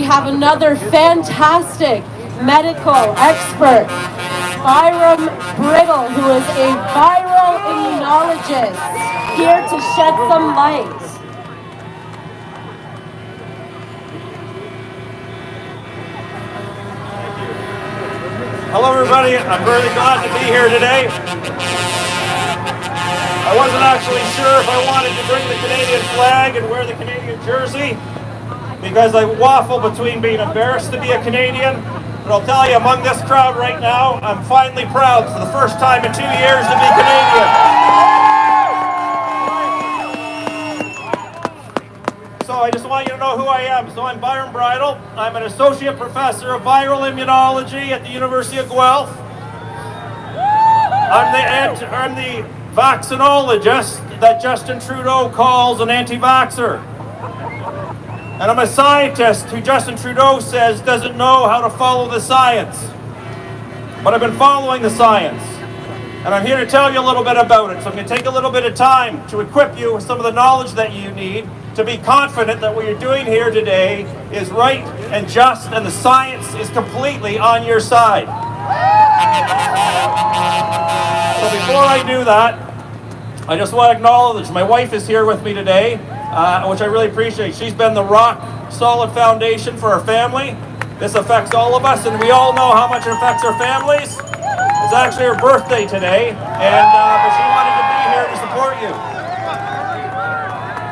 have another fantastic medical expert, Byram Brittle, who is a viral immunologist, here to shed some light. Hello everybody, I'm really glad to be here today. I wasn't actually sure if I wanted to bring the Canadian flag and wear the Canadian jersey, because I waffle between being embarrassed to be a Canadian, but I'll tell you, among this crowd right now, I'm finally proud for the first time in 2 years to be Canadian. So I just want you to know who I am. So I'm Byram Bridle. I'm an associate professor of viral immunology at the University of Guelph. I'm the vaccinologist that Justin Trudeau calls an anti-vaxxer. And I'm a scientist who Justin Trudeau says doesn't know how to follow the science. But I've been following the science. And I'm here to tell you a little bit about it. So I'm going to take a little bit of time to equip you with some of the knowledge that you need to be confident that what you're doing here today is right and just, and the science is completely on your side. So before I do that, I just want to acknowledge my wife is here with me today, which I really appreciate. She's been the rock solid foundation for our family. This affects all of us, and we all know how much it affects our families. It's actually her birthday today, but she wanted to be here to support you.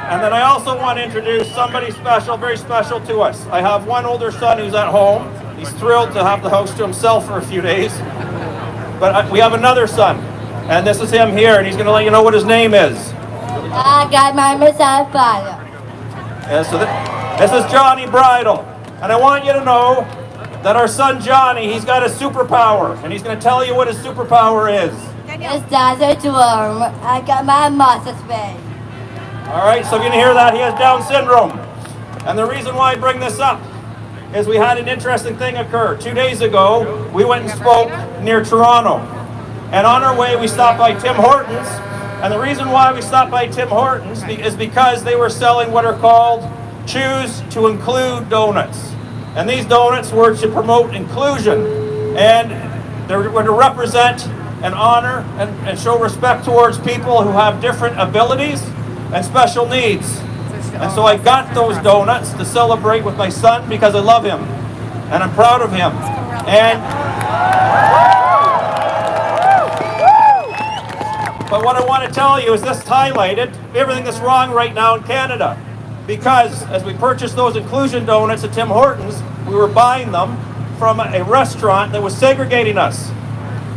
And then I also want to introduce somebody special, very special to us. I have one older son who's at home. He's thrilled to have the house to himself for a few days. But we have another son, and this is him here, and he's going to let you know what his name is. Yeah, so this is Johnny Bridle. And I want you to know that our son Johnny, he's got a superpower, and he's going to tell you what his superpower is. All right, so you're going to hear that he has Down syndrome. And the reason why I bring this up is we had an interesting thing occur. 2 days ago, we went and spoke near Toronto. And on our way, we stopped by Tim Hortons. And the reason why we stopped by Tim Hortons is because they were selling what are called Choose to Include donuts. And these donuts were to promote inclusion. And they were to represent and honor and show respect towards people who have different abilities and special needs. And so I got those donuts to celebrate with my son because I love him and I'm proud of him. But what I want to tell you is this highlighted everything that's wrong right now in Canada. Because as we purchased those inclusion donuts at Tim Hortons, we were buying them from a restaurant that was segregating us.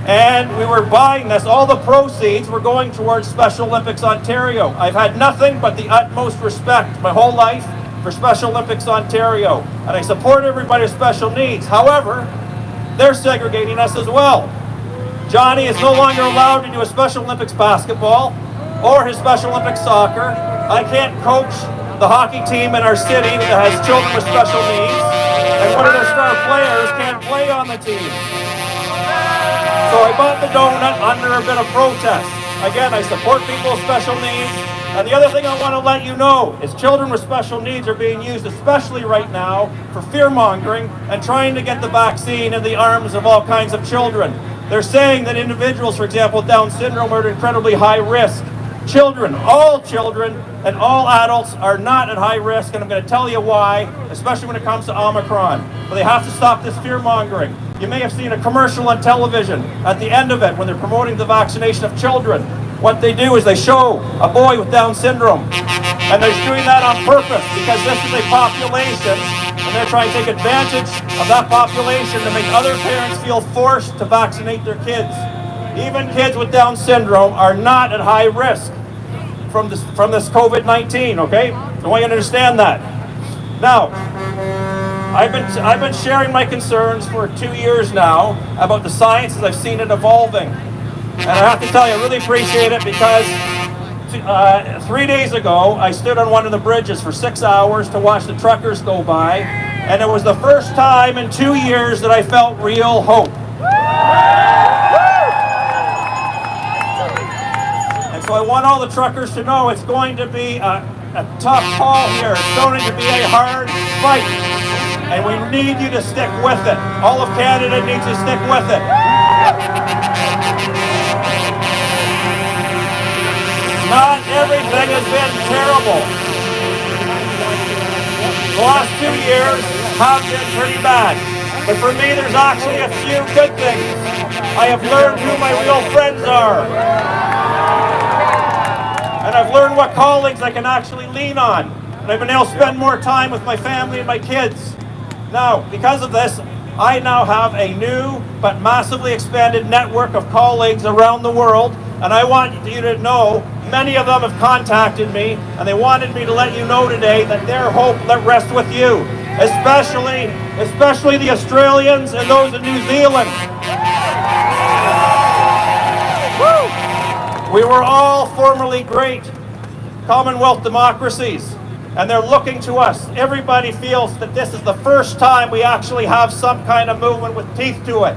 And we were buying this, all the proceeds were going towards Special Olympics Ontario. I've had nothing but the utmost respect my whole life for Special Olympics Ontario. And I support everybody with special needs. However, they're segregating us as well. Johnny is no longer allowed to do a Special Olympics basketball or his Special Olympics soccer. I can't coach the hockey team in our city that has children with special needs. And one of their star players can't play on the team. So I bought the donut under a bit of protest. Again, I support people with special needs. And the other thing I want to let you know is children with special needs are being used, especially right now, for fear-mongering and trying to get the vaccine in the arms of all kinds of children. They're saying that individuals, for example, with Down syndrome are at incredibly high risk. Children, all children, and all adults are not at high risk, and I'm going to tell you why, especially when it comes to Omicron. But they have to stop this fear-mongering. You may have seen a commercial on television at the end of it when they're promoting the vaccination of children. What they do is they show a boy with Down syndrome, and they're doing that on purpose because this is a population, and they're trying to take advantage of that population to make other parents feel forced to vaccinate their kids. Even kids with Down syndrome are not at high risk from this COVID-19, okay? I want you to understand that. Now, I've been sharing my concerns for 2 years now about the science as I've seen it evolving. And I have to tell you, I really appreciate it because 3 days ago, I stood on one of the bridges for 6 hours to watch the truckers go by. And it was the first time in 2 years that I felt real hope. And so I want all the truckers to know it's going to be a tough call here. It's going to be a hard fight. And we need you to stick with it. All of Canada needs to stick with it. Not everything has been terrible. The last 2 years have been pretty bad. But for me, there's actually a few good things. I have learned who my real friends are. And I've learned what colleagues I can actually lean on. And I've been able to spend more time with my family and my kids. Now, because of this, I now have a new but massively expanded network of colleagues around the world. And I want you to know, many of them have contacted me, and they wanted me to let you know today that their hope rests with you. Especially the Australians and those in New Zealand. Woo! We were all formerly great Commonwealth democracies, and they're looking to us. Everybody feels that this is the first time we actually have some kind of movement with teeth to it.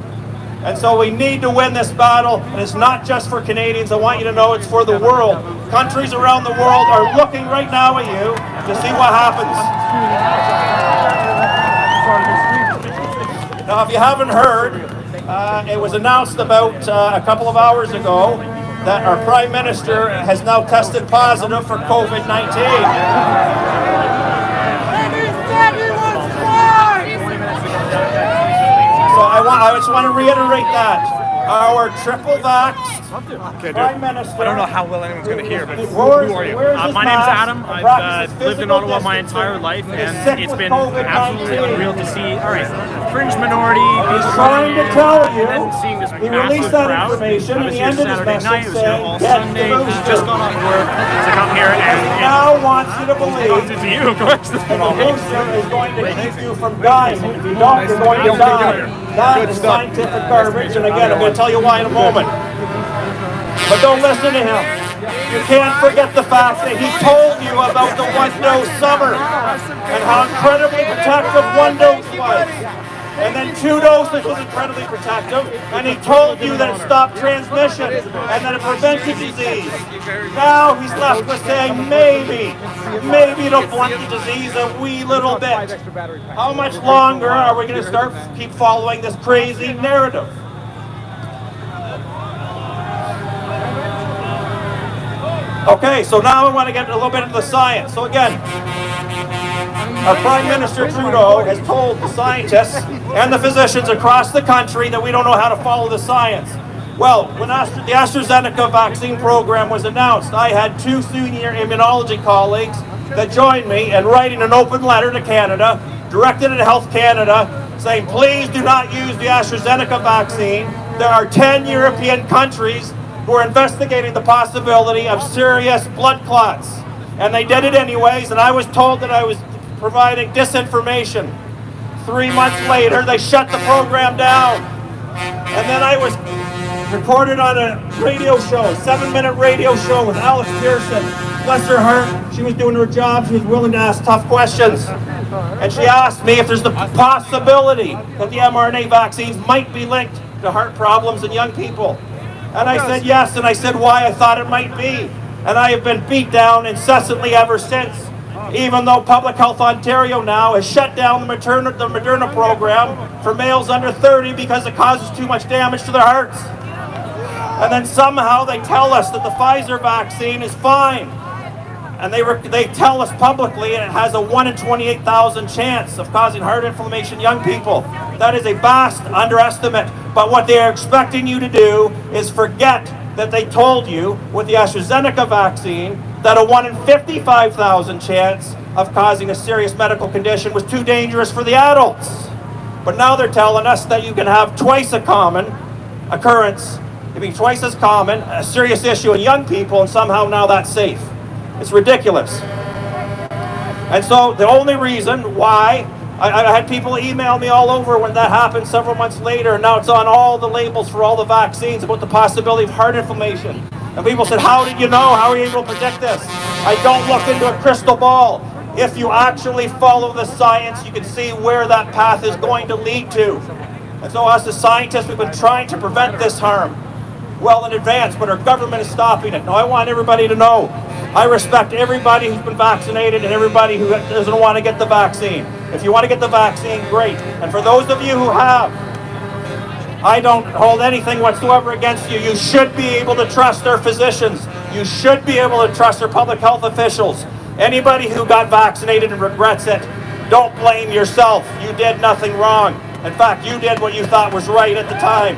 And so we need to win this battle, and it's not just for Canadians. I want you to know it's for the world. Countries around the world are looking right now at you to see what happens. Now, if you haven't heard, it was announced about a couple of hours ago that our Prime Minister has now tested positive for COVID-19. So I just want to reiterate that. Our triple-vaxxed Prime Minister... I don't know how well anyone's going to hear, but who are you? My name's Adam. I've lived in Ottawa my entire life, and it's been absolutely unreal to see, all right, fringe minority, He's trying to tell you, and then seeing this he released that crowd. information, I and was he here ended his Saturday night, I message was here saying, all get Sunday, the booster. just got off work to come here, and Now wants you to believe to you, of course. that the booster is going to keep you from dying. If you don't, you're going to die. That is scientific garbage, and again, I'm going to tell you why in a moment. But don't listen to him. You can't forget the fact that he told you about the one-dose summer and how incredibly protective one dose was. And then 2 doses was incredibly protective, and he told you that it stopped transmission and that it prevented disease. Now he's left with saying maybe it'll blunt the disease a wee little bit. How much longer are we going to keep following this crazy narrative? Okay, so now I want to get a little bit into the science. So again, our Prime Minister Trudeau has told the scientists and the physicians across the country that we don't know how to follow the science. Well, when the AstraZeneca vaccine program was announced, I had 2 senior immunology colleagues that joined me in writing an open letter to Canada, directed at Health Canada, saying, please do not use the AstraZeneca vaccine. There are 10 European countries who are investigating the possibility of serious blood clots. And they did it anyways, and I was told that I was providing disinformation. 3 months later, they shut the program down. And then I was recorded on a radio show, 7-minute radio show with Alex Pearson. Bless her heart, she was doing her job, she was willing to ask tough questions. And she asked me if there's the possibility that the mRNA vaccines might be linked to heart problems in young people. And I said yes, and I said why I thought it might be. And I have been beat down incessantly ever since. Even though Public Health Ontario now has shut down the Moderna program for males under 30 because it causes too much damage to their hearts. And then somehow they tell us that the Pfizer vaccine is fine. And they tell us publicly it has a 1 in 28,000 chance of causing heart inflammation in young people. That is a vast underestimate. But what they are expecting you to do is forget that they told you with the AstraZeneca vaccine that a 1 in 55,000 chance of causing a serious medical condition was too dangerous for the adults. But now they're telling us that you can have twice a common occurrence, it being twice as common, a serious issue in young people, and somehow now that's safe. It's ridiculous. And so the only reason why, I had people email me all over when that happened several months later, and now it's on all the labels for all the vaccines about the possibility of heart inflammation. And people said, how did you know? How are you able to predict this? I don't look into a crystal ball. If you actually follow the science, you can see where that path is going to lead to. And so as the scientists, we've been trying to prevent this harm well in advance, but our government is stopping it. Now I want everybody to know I respect everybody who's been vaccinated and everybody who doesn't want to get the vaccine. If you want to get the vaccine, great. And for those of you who have, I don't hold anything whatsoever against you. You should be able to trust our physicians. You should be able to trust our public health officials. Anybody who got vaccinated and regrets it, don't blame yourself. You did nothing wrong. In fact, you did what you thought was right at the time.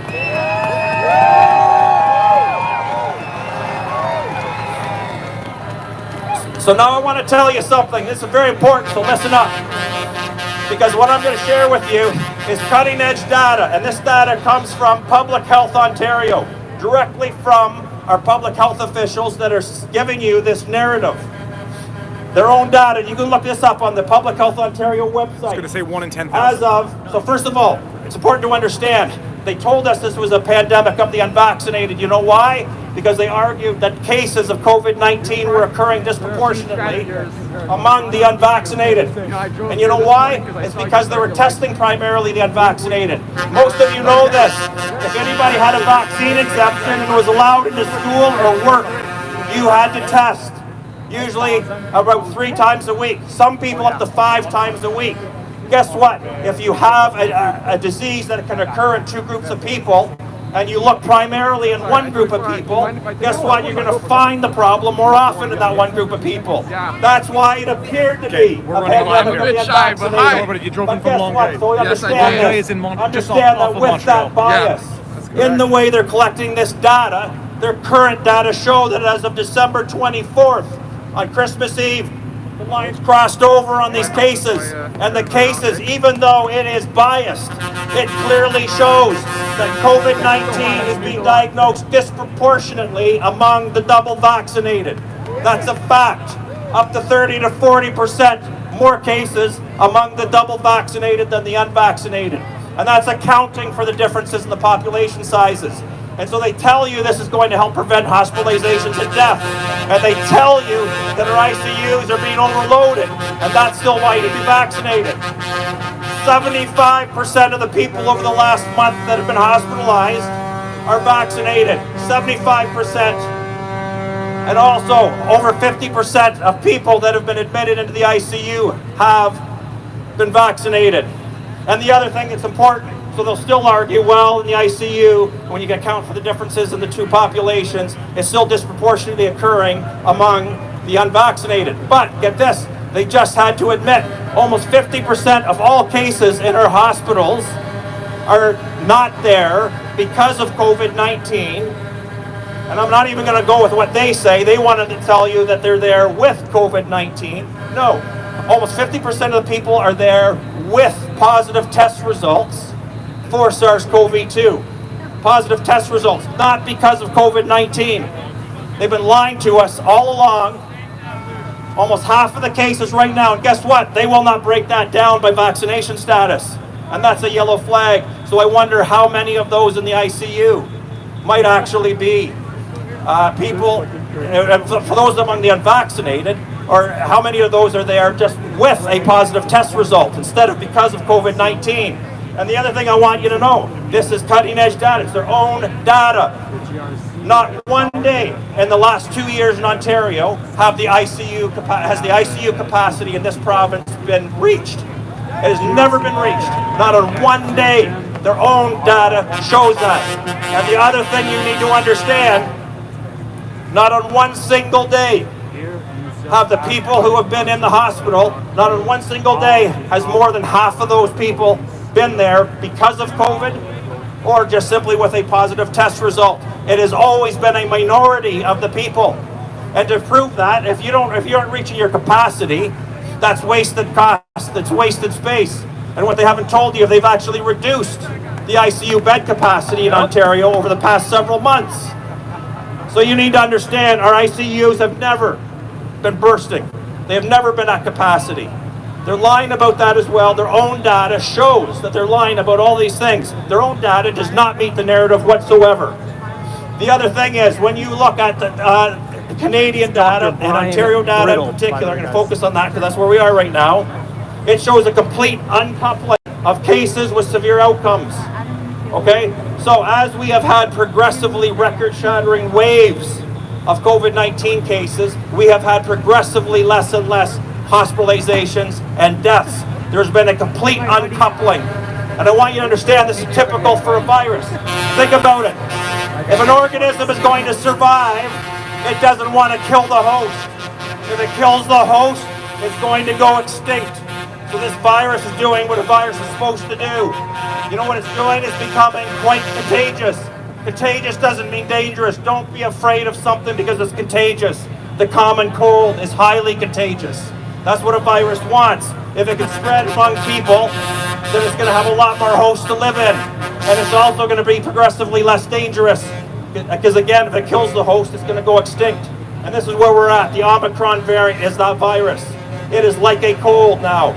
So now I want to tell you something. This is very important, so listen up. Because what I'm going to share with you is cutting edge data, and this data comes from Public Health Ontario, directly from our public health officials that are giving you this narrative. Their own data. You can look this up on the Public Health Ontario website. I was going to say 1 in 10,000. So first of all, it's important to understand, they told us this was a pandemic of the unvaccinated. You know why? Because they argued that cases of COVID-19 were occurring disproportionately among the unvaccinated. And you know why? It's because they were testing primarily the unvaccinated. Most of you know this. If anybody had a vaccine exemption and was allowed into school or work, you had to test. Usually about 3 times a week. Some people up to 5 times a week. Guess what? If you have a disease that can occur in 2 groups of people, and you look primarily in one group of people, guess what? You're going to find the problem more often in that one group of people. That's why it appeared to be a pandemic of the unvaccinated. You drove in But from guess Long what? Bay. So Yes, I understand did. this. In Mon- just Understand off that of with Montreal. that bias, in the way they're collecting this data, their current data show that as of December 24th, on Christmas Eve, the lines crossed over on these cases. And the cases, even though it is biased, it clearly shows that COVID-19 is being diagnosed disproportionately among the double vaccinated. That's a fact. Up to 30 to 40% more cases among the double vaccinated than the unvaccinated. And that's accounting for the differences in the population sizes. And so they tell you this is going to help prevent hospitalizations and death. And they tell you that our ICUs are being overloaded. And that's still why you need to be vaccinated. 75% of the people over the last month that have been hospitalized are vaccinated. 75%. And also, over 50% of people that have been admitted into the ICU have been vaccinated. And the other thing that's important, so they'll still argue, well, in the ICU, when you account for the differences in the 2 populations, it's still disproportionately occurring among the unvaccinated. But get this, they just had to admit almost 50% of all cases in our hospitals are not there because of COVID-19. And I'm not even going to go with what they say. They wanted to tell you that they're there with COVID-19. No, almost 50% of the people are there with positive test results for SARS-CoV-2. Positive test results, not because of COVID-19. They've been lying to us all along. Almost half of the cases right now, and guess what? They will not break that down by vaccination status. And that's a yellow flag. So I wonder how many of those in the ICU might actually be people, for those among the unvaccinated, or how many of those are there just with a positive test result instead of because of COVID-19. And the other thing I want you to know, this is cutting edge data. It's their own data. Not one day in the last 2 years in Ontario has the ICU capacity in this province been reached. It has never been reached. Not on one day. Their own data shows that. And the other thing you need to understand, not on one single day have the people who have been in the hospital, not on one single day has more than half of those people been there because of COVID or just simply with a positive test result. It has always been a minority of the people. And to prove that, if you aren't reaching your capacity, that's wasted cost, that's wasted space. And what they haven't told you, they've actually reduced the ICU bed capacity in Ontario over the past several months. So you need to understand, our ICUs have never been bursting. They have never been at capacity. They're lying about that as well. Their own data shows that they're lying about all these things. Their own data does not meet the narrative whatsoever. The other thing is, when you look at the Canadian data and Ontario data in particular, I'm going to focus on that because that's where we are right now. It shows a complete uncoupling of cases with severe outcomes. Okay? So as we have had progressively record-shattering waves of COVID-19 cases, we have had progressively less and less hospitalizations and deaths. There's been a complete uncoupling. And I want you to understand this is typical for a virus. Think about it. If an organism is going to survive, it doesn't want to kill the host. If it kills the host, it's going to go extinct. So this virus is doing what a virus is supposed to do. You know what it's doing? It's becoming quite contagious. Contagious doesn't mean dangerous. Don't be afraid of something because it's contagious. The common cold is highly contagious. That's what a virus wants. If it can spread among people, then it's going to have a lot more hosts to live in. And it's also going to be progressively less dangerous. Because again, if it kills the host, it's going to go extinct. And this is where we're at. The Omicron variant is that virus. It is like a cold now.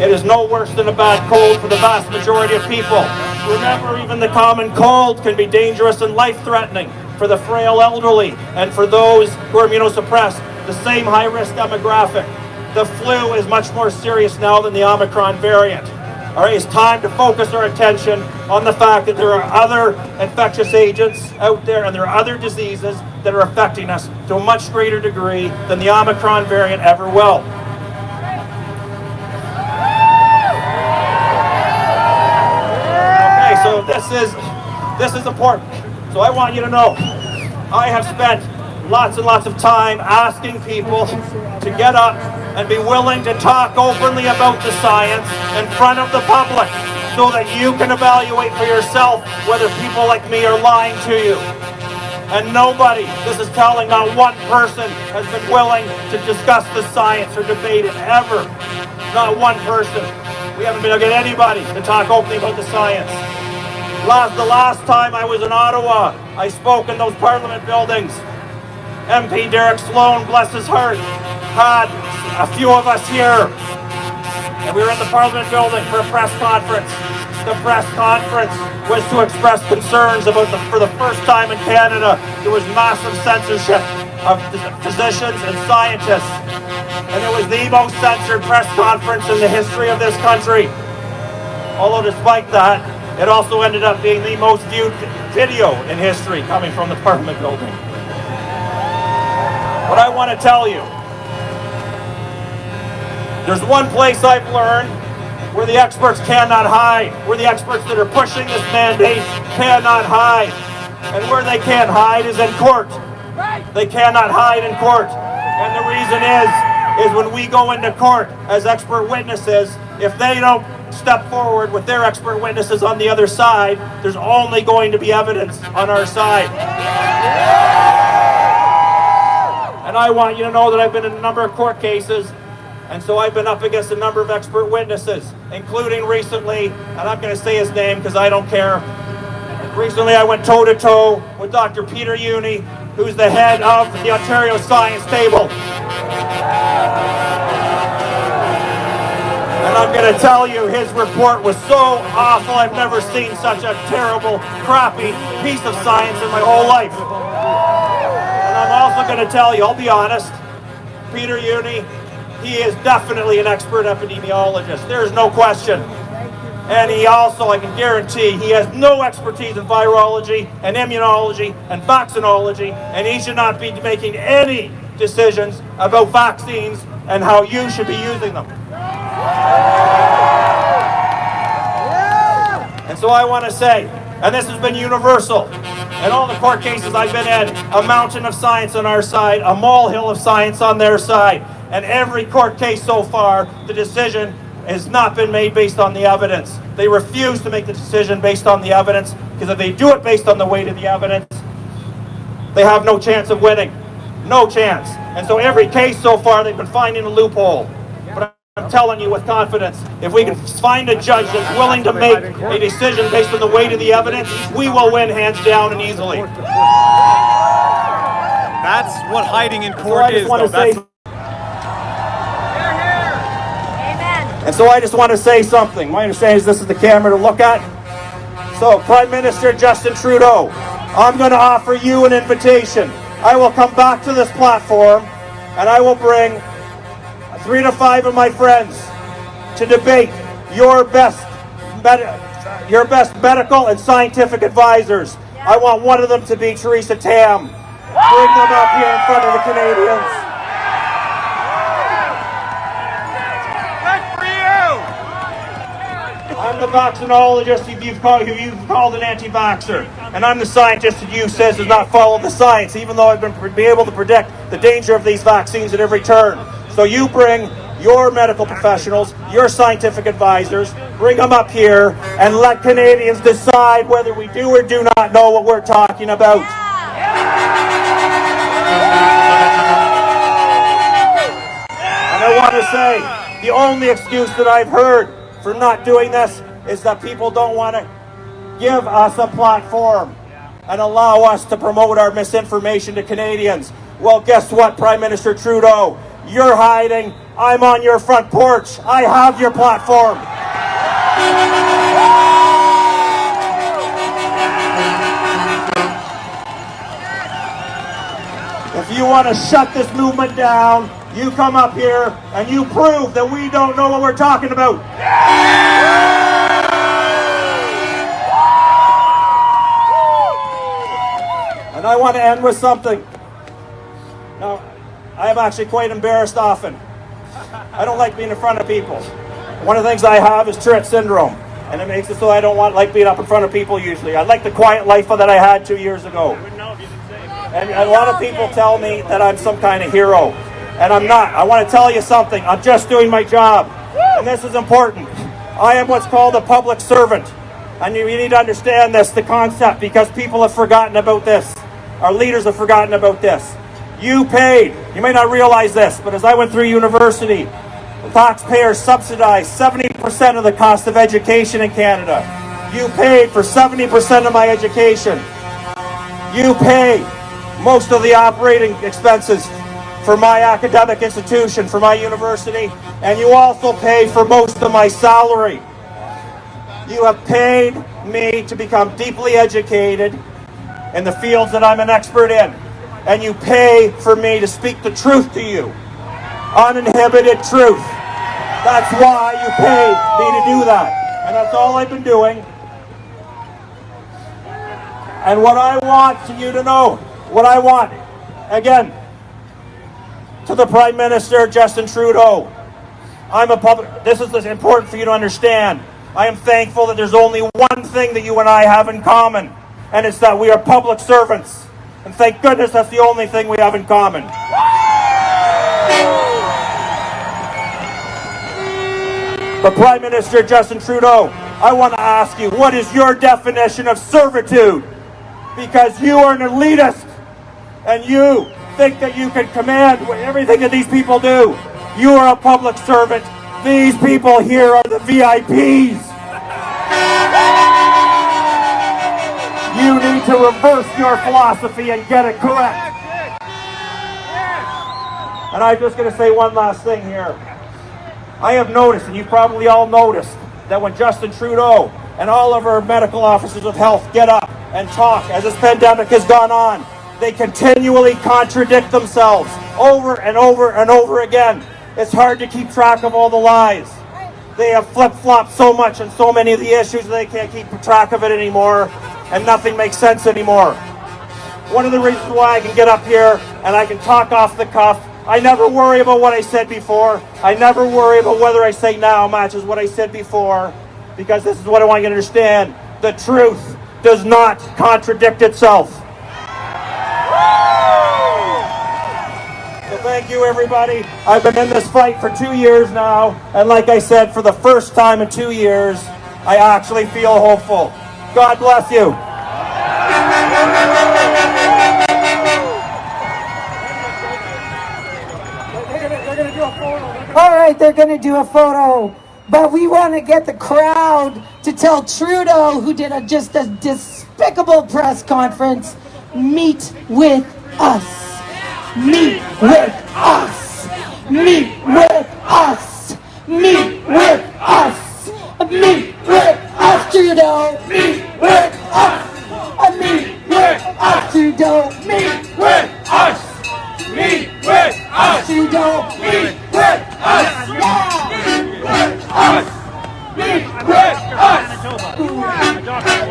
It is no worse than a bad cold for the vast majority of people. Remember, even the common cold can be dangerous and life-threatening for the frail elderly and for those who are immunosuppressed, the same high-risk demographic. The flu is much more serious now than the Omicron variant. All right, it's time to focus our attention on the fact that there are other infectious agents out there and there are other diseases that are affecting us to a much greater degree than the Omicron variant ever will. Okay, so this is important. So I want you to know, I have spent lots and lots of time asking people to get up and be willing to talk openly about the science in front of the public so that you can evaluate for yourself whether people like me are lying to you. And nobody, this is telling, not one person has been willing to discuss the science or debate it ever. Not one person. We haven't been able to get anybody to talk openly about the science. The last time I was in Ottawa, I spoke in those Parliament buildings. MP Derek Sloan, bless his heart, had a few of us here, and we were in the Parliament building for a press conference. The press conference was to express concerns about for the first time in Canada, there was massive censorship of physicians and scientists. And it was the most censored press conference in the history of this country. Although despite that, it also ended up being the most viewed video in history coming from the Parliament building. What I want to tell you, there's one place I've learned where the experts cannot hide, where the experts that are pushing this mandate cannot hide. And where they can't hide is in court. They cannot hide in court. And the reason is when we go into court as expert witnesses, if they don't step forward with their expert witnesses on the other side, there's only going to be evidence on our side. And I want you to know that I've been in a number of court cases, and so I've been up against a number of expert witnesses, including recently, and I'm going to say his name because I don't care. Recently I went toe-to-toe with Dr. Peter Uni, who's the head of the Ontario Science Table. And I'm going to tell you, his report was so awful. I've never seen such a terrible, crappy piece of science in my whole life. And I'm also going to tell you, I'll be honest, Peter Uni, he is definitely an expert epidemiologist. There's no question. And he also, I can guarantee, he has no expertise in virology and immunology and vaccinology, and he should not be making any decisions about vaccines and how you should be using them. And so I want to say, and this has been universal, in all the court cases I've been in, a mountain of science on our side, a molehill of science on their side. And every court case so far, the decision has not been made based on the evidence. They refuse to make the decision based on the evidence, because if they do it based on the weight of the evidence, they have no chance of winning. No chance. And so every case so far, they've been finding a loophole. But I'm telling you with confidence, if we can find a judge that's willing to make a decision based on the weight of the evidence, we will win hands down and easily. That's what hiding in court is, though. And so I just want to say something. My understanding is this is the camera to look at. So, Prime Minister Justin Trudeau, I'm going to offer you an invitation. I will come back to this platform and I will bring 3 to 5 of my friends to debate your best medical and scientific advisors. I want one of them to be Theresa Tam. Bring them up here in front of the Canadians. I'm the vaccinologist who you've called an anti-vaxxer. And I'm the scientist that you says does not follow the science, even though I've been able to predict the danger of these vaccines at every turn. So you bring your medical professionals, your scientific advisors, bring them up here and let Canadians decide whether we do or do not know what we're talking about. And I want to say, the only excuse that I've heard for not doing this is that people don't want to give us a platform and allow us to promote our misinformation to Canadians. Well, guess what, Prime Minister Trudeau? You're hiding. I'm on your front porch. I have your platform. If you want to shut this movement down, you come up here and you prove that we don't know what we're talking about. And I want to end with something. Now, I am actually quite embarrassed often. I don't like being in front of people. One of the things I have is Tourette syndrome, and it makes it so I don't like being up in front of people usually. I like the quiet life that I had 2 years ago. And a lot of people tell me that I'm some kind of hero, and I'm not. I want to tell you something. I'm just doing my job, and this is important. I am what's called a public servant, and you need to understand this, the concept, because people have forgotten about this. Our leaders have forgotten about this. You paid. You may not realize this, but as I went through university, the taxpayers subsidized 70% of the cost of education in Canada. You paid for 70% of my education. You pay most of the operating expenses for my academic institution, for my university, and you also pay for most of my salary. You have paid me to become deeply educated in the fields that I'm an expert in, and you pay for me to speak the truth to you, uninhibited truth. That's why you paid me to do that, and that's all I've been doing. And what I want you to know, what I want, again, to the Prime Minister, Justin Trudeau, this is important for you to understand. I am thankful that there's only one thing that you and I have in common, and it's that we are public servants. And thank goodness that's the only thing we have in common. But Prime Minister Justin Trudeau, I want to ask you, what is your definition of servitude? Because you are an elitist, and you think that you can command everything that these people do. You are a public servant. These people here are the VIPs. You need to reverse your philosophy and get it correct. And I'm just going to say one last thing here. I have noticed, and you probably all noticed, that when Justin Trudeau and all of our medical officers of health get up and talk as this pandemic has gone on, they continually contradict themselves over and over and over again. It's hard to keep track of all the lies. They have flip-flopped so much on so many of the issues that they can't keep track of it anymore, and nothing makes sense anymore. One of the reasons why I can get up here and I can talk off the cuff, I never worry about what I said before. I never worry about whether I say now matches what I said before, because this is what I want you to understand. The truth does not contradict itself. So thank you, everybody. I've been in this fight for 2 years now, and like I said, for the first time in 2 years, I actually feel hopeful. God bless you. All right, they're going to do a photo, but we want to get the crowd to tell Trudeau, who did just a despicable press conference, meet with us. Meet with us. Meet with us. Meet with us. Meet with us, Trudeau. Meet with us. Meet with us, Trudeau.